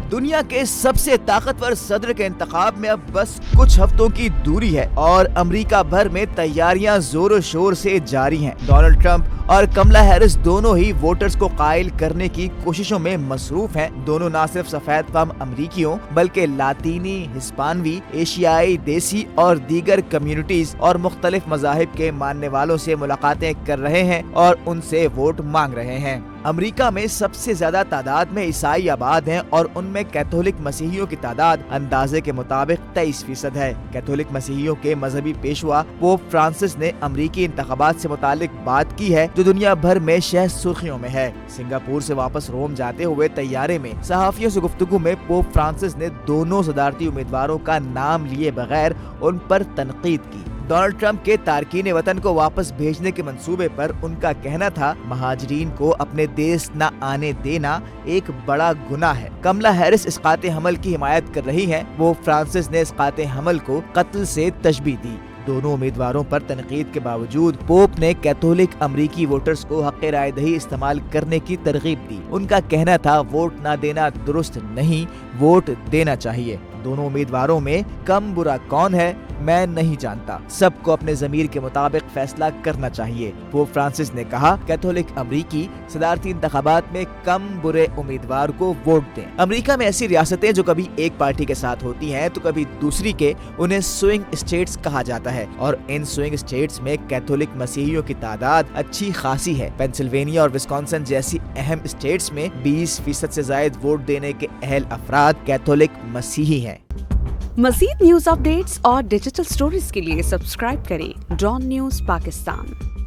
दुनिया के सबसे ताकतवर सदर के इंतखाब में अब बस कुछ हफ्तों की दूरी है और अमेरिका भर में तैयारियां जोरों शोर से जारी हैं। डोनाल्ड ट्रंप और कमला हैरिस दोनों ही वोटर्स को कायल करने की कोशिशों में मसरूफ हैं। दोनों न सिर्फ सफेद कम अमरीकियों बल्कि लातीनी, हिस्पानवी, एशियाई, देसी और दीगर कम्युनिटीज और मुख्तलिफ मज़ाहिब के मानने वालों से मुलाकातें कर रहे हैं और उनसे वोट मांग रहे हैं। अमेरिका में सबसे ज्यादा तादाद में ईसाई आबाद हैं और उनमें कैथोलिक मसीहियों की तादाद अंदाजे के मुताबिक 23% है। कैथोलिक मसीहियों के मजहबी पेशवा पोप फ्रांसिस ने अमरीकी इंतखाबात से मुतालिक बात की है जो दुनिया भर में शह सुर्खियों में है। सिंगापुर से वापस रोम जाते हुए तैयारे में सहाफियों से गुफ्तगू में पोप फ्रांसिस ने दोनों सदारती उम्मीदवारों का नाम लिए बगैर उन पर तनकीद की। डोनाल्ड ट्रंप के तारकीन वतन को वापस भेजने के मंसूबे पर उनका कहना था, महाजरीन को अपने देश न आने देना एक बड़ा गुनाह है। कमला हैरिस इसकाते हमल की हिमायत कर रही हैं। वो फ्रांसिस ने इसकाते हमल को कत्ल से तशबीह दी। दोनों उम्मीदवारों पर तनकीद के बावजूद पोप ने कैथोलिक अमरीकी वोटर्स को हक़ राय दही इस्तेमाल करने की तरगीब दी। उनका कहना था, वोट न देना दुरुस्त नहीं, वोट देना चाहिए। दोनों उम्मीदवारों में कम बुरा कौन है मैं नहीं जानता, सबको अपने ज़मीर के मुताबिक फैसला करना चाहिए। पोप फ्रांसिस ने कहा, कैथोलिक अमरीकी सदारती इंतखाबात में कम बुरे उम्मीदवार को वोट दें। अमेरिका में ऐसी रियासतें जो कभी एक पार्टी के साथ होती हैं तो कभी दूसरी के, उन्हें स्विंग स्टेट्स कहा जाता है और इन स्विंग स्टेट्स में कैथोलिक मसीहियों की तादाद अच्छी खासी है। पेंसिल्वेनिया और विस्कॉन्सिन जैसी अहम स्टेट्स में 20% से ज्यादा वोट देने के अहल अफराद कैथोलिक मसीही हैं। मज़ीद न्यूज़ अपडेट्स और डिजिटल स्टोरीज के लिए सब्सक्राइब करें डॉन न्यूज़ पाकिस्तान।